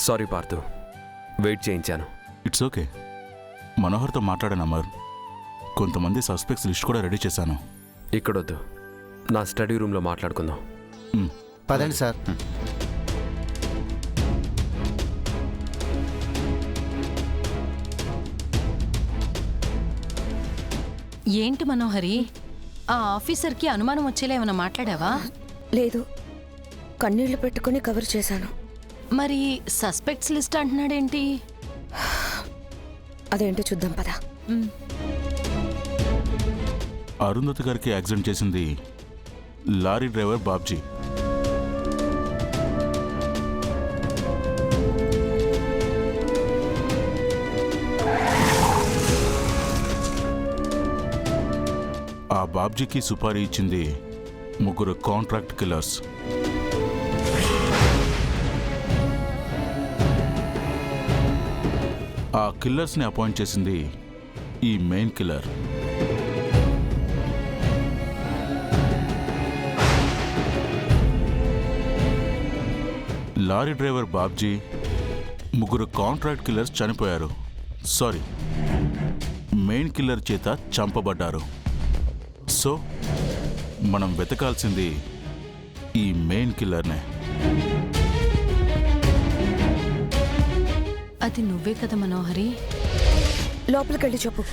Sorry Parthu, wait చేయించాను. It's okay. మనోహర్తో మాట్లాడాను అమర్. కొంతమంది సస్పెక్ట్స్ లిస్ట్ కూడా రెడీ చేశాను. ఇక్కడొద్దు, నా స్టడీ రూమ్లో మాట్లాడుకుందాం. పదండి సార్. ఏంటి మనోహరి, ఆ ఆఫీసర్కి అనుమానం వచ్చేలా ఏమైనా మాట్లాడావా? లేదు, కన్నీళ్లు పెట్టుకుని కవర్ చేశాను. మరి సస్పెక్ట్స్ లిస్ట్ అంటున్నాడేంటి? అదేంటో చూద్దాం పద. అరుంధతి గారికి యాక్సిడెంట్ చేసింది లారీ డ్రైవర్ బాబ్జీ. ఆ బాబ్జీకి సుపారీ ఇచ్చింది 3 కాంట్రాక్ట్ కిల్లర్స్. ఆ కిల్లర్స్ని అపాయింట్ చేసింది ఈ main killer. Lorry driver Babji, 3 contract killers చనిపోయారు. సారీ, మెయిన్ కిల్లర్ చేత చంపబడ్డారు. సో మనం వెతకాల్సింది ఈ మెయిన్ కిల్లర్నే. అది నువ్వే కదా మనోహరి? లోపలికెళ్ళి చెప్పు.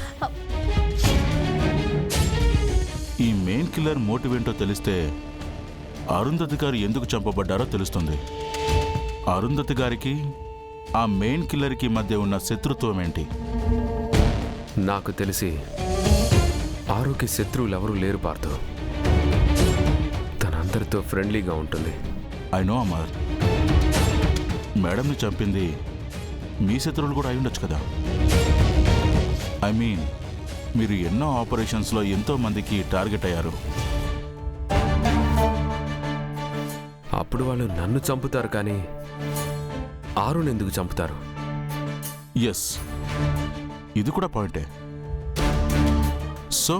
ఈ మెయిన్ కిల్లర్ మోటివ్ ఏంటో తెలిస్తే అరుంధతి గారు ఎందుకు చంపబడ్డారో తెలుస్తుంది. అరుంధతి గారికి ఆ మెయిన్ కిల్లర్కి మధ్య ఉన్న శత్రుత్వం ఏంటి? నాకు తెలిసి ఆరుకి శత్రువులు ఎవరూ లేరు పార్థు. తనందరితో ఫ్రెండ్లీగా ఉంటుంది. I know Amar. మేడంని చంపింది మీ శత్రువులు కూడా అయి ఉండొచ్చు కదా. ఐ మీన్, మీరు ఎన్నో ఆపరేషన్స్లో ఎంతో మందికి టార్గెట్ అయ్యారు. అప్పుడు వాళ్ళు నన్ను చంపుతారు, కానీ ఆరుని ఎందుకు చంపుతారు? ఎస్, ఇది కూడా పాయింటే. సో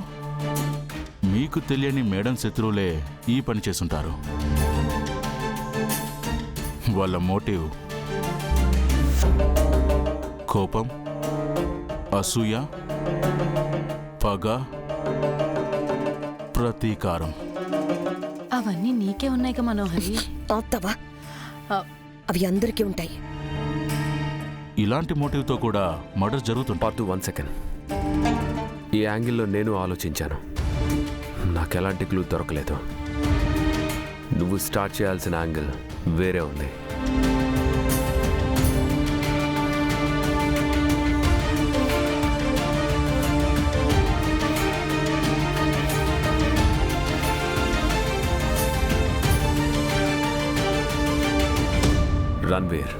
మీకు తెలియని మేడం శత్రువులే ఈ పని చేసుంటారు. వాళ్ళ మోటివ్ కోపం, అసూయ, పగ, ప్రతీకారం. అవన్నీ నీకే ఉన్నాయిగా మనోహరి. ఆప్తావా? ఆ, అవి అందరికీ ఉంటాయి. ఇలాంటి మోటివ్తో కూడా మర్డర్ జరుగుతుంది. పార్థు, 1 సెకండ్. ఈ యాంగిల్లో నేను ఆలోచించాను. నాకెలాంటి క్లూ దొరకలేదు. నువ్వు స్టార్ట్ చేయాల్సిన యాంగిల్ వేరే ఉంది. రణ్వీర్,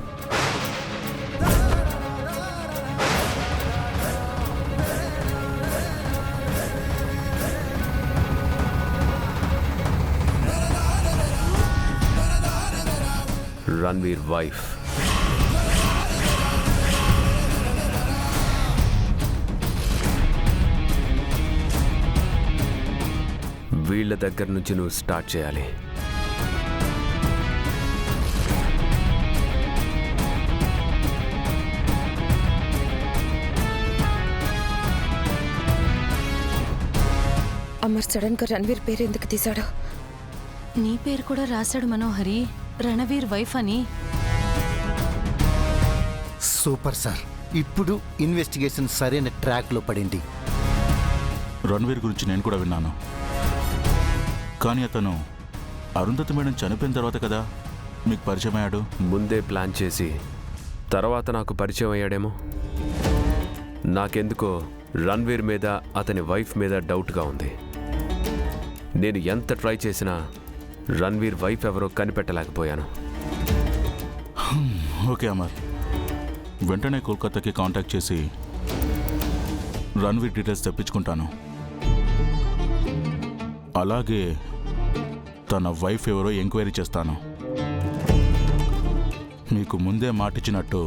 రణ్వీర్ వైఫ్. వీళ్ళ దగ్గర నుంచి నువ్వు స్టార్ట్ చేయాలి. అమర్ సడన్ గా రణ్వీర్ పేరు ఎందుకు తీశాడు? నీ పేరు కూడా రాశాడు మనోహరి, రణవీర్ వైఫ్ అని. Super sir. ఇప్పుడు ఇన్వెస్టిగేషన్ సరైన ట్రాక్లో పడింది. రణ్వీర్ గురించి నేను కూడా విన్నాను. కానీ అతను అరుంధతి మేడం చనిపోయిన తర్వాత కదా మీకు పరిచయం అయ్యాడు. ముందే ప్లాన్ చేసి తర్వాత నాకు పరిచయం అయ్యాడేమో. నాకెందుకో రణ్వీర్ మీద, అతని వైఫ్ మీద డౌట్గా ఉంది. నేను ఎంత ట్రై చేసినా రణ్వీర్ వైఫ్ ఎవరో కనిపెట్టలేకపోయాను. ఓకే అమర్, వెంటనే కోల్కతాకి కాంటాక్ట్ చేసి రణ్వీర్ డీటెయిల్స్ తెప్పించుకుంటాను. అలాగే తన వైఫ్ ఎవరో ఎంక్వైరీ చేస్తాను. మీకు ముందే మాటిచ్చినట్టు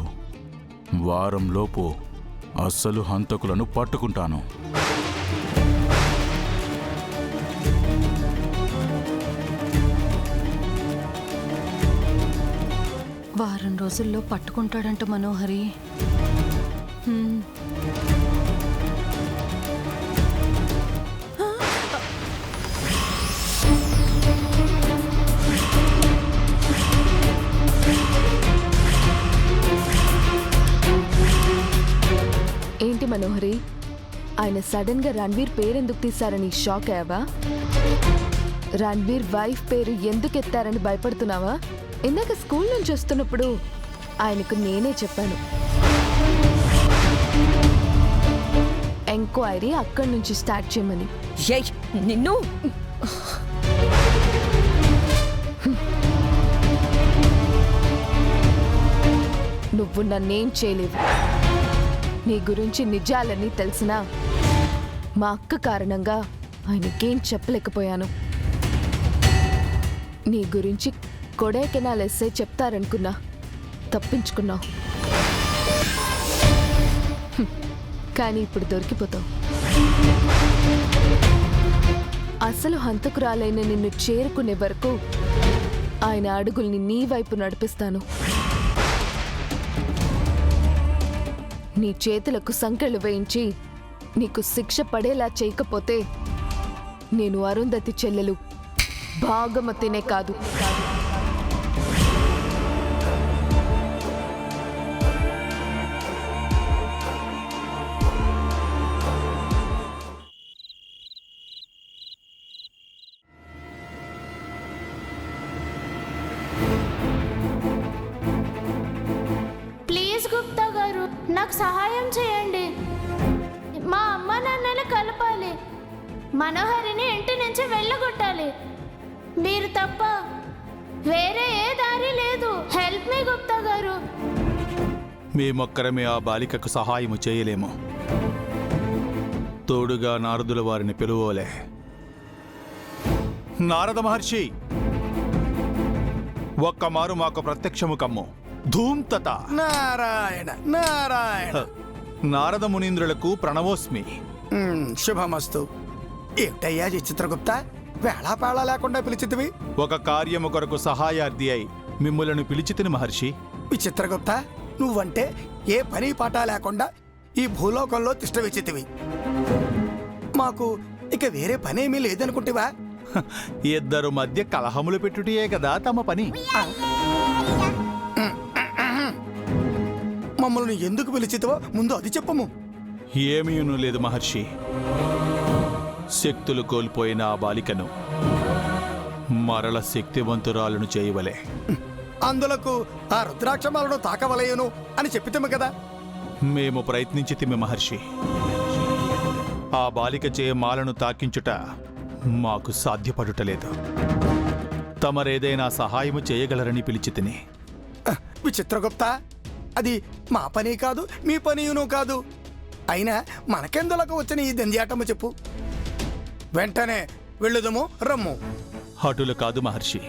వారంలోపు అస్సలు హంతకులను పట్టుకుంటాను. వారం రోజుల్లో పట్టుకుంటాడంట మనోహరి. హ్మ్. ఏంటి మనోహరి, ఆయన సడన్ గా రణ్వీర్ పేరెందుకు తీశారని షాక్ అయ్యావా? రణ్వీర్ వైఫ్ పేరు ఎందుకు ఎత్తారని భయపడుతున్నావా? ఇందాక స్కూల్ నుంచి వస్తున్నప్పుడు ఆయనకు నేనే చెప్పాను, ఎంక్వైరీ అక్కడి నుంచి స్టార్ట్ చేయమని. ఏయ్ నిన్ను! నువ్వు నన్నేం చేయలేవు. నీ గురించి నిజాలని తెలిసినా మా అక్క కారణంగా ఆయనకేం చెప్పలేకపోయాను. నీ గురించి కొడైకెనాల్ ఎస్ఐ చెప్తారనుకున్నా, తప్పించుకున్నావు. కానీ ఇప్పుడు దొరికిపోతావు. అసలు హంతకురాలైన నిన్ను చేరుకునే వరకు ఆయన అడుగుల్ని నీ వైపు నడిపిస్తాను. నీ చేతులకు సంకెళ్ళు వేయించి నీకు శిక్ష పడేలా చేయకపోతే నేను అరుంధతి చెల్లెలు భాగమతినే కాదు, ప్లీజ్ గుప్తా గారు, నాకు సహాయం చేయండి. మా అమ్మ నాన్నలు కలపాలి. మనోహరిని ఇంటి నుంచి వెళ్ళగొట్టాలి. మీరు తప్ప వేరే ఏ దారి లేదు. హెల్ప్ మీ గుప్తా గారు. మేమొక్కరమే ఆ బాలికకు సహాయము చేయలేము. తోడుగా నారదుల వారిని పిలువోలే. నారద మహర్షి, ఒక్కమారు మాకు ప్రత్యక్షము కమ్ము. ధూమ్తత. నారాయణ నారాయణ. నారద మునీంద్రులకు ప్రణవోస్మి. శుభమస్తు. ఏమిటయ్యా చిత్రగుప్త, వేళాపేళా లేకుండా పిలిచితివి? ఒక కార్యము కొరకు సహాయార్థి అయి మిమ్ములను పిలిచితిని మహర్షి. విచిత్రగుప్త, నువ్వంటే ఏ పని పాట లేకుండా ఈ భూలోకంలో తిష్ట విచితివి. మాకు ఇక వేరే పనేమీ లేదనుకుంటివా? ఇద్దరు మధ్య కలహములు పెట్టుటియే కదా తమ పని. మమ్మల్ని ఎందుకు పిలిచితివో ముందు అది చెప్పము. ఏమీను లేదు మహర్షి. శక్తులు కోల్పోయిన ఆ బాలికను మరల శక్తివంతురాలను చేయవలే. అందులకు ఆ రుద్రాక్షమాలను తాకవలయును అని చెప్పితేము కదా. మేము ప్రయత్నించితిమి మహర్షి. ఆ బాలిక చే మాలను తాకించుట మాకు సాధ్యపడుటలేదు. తమరేదైనా సహాయము చేయగలరని పిలిచితిని. విచిత్రగుప్త, అది మా పని కాదు, మీ పనియును కాదు. అయినా మనకెందులకు వచ్చిన ఈ దంద్యాటము చెప్పు. వెంటనే వెళ్ళుదము రమ్ము. హటులు కాదు మహర్షి.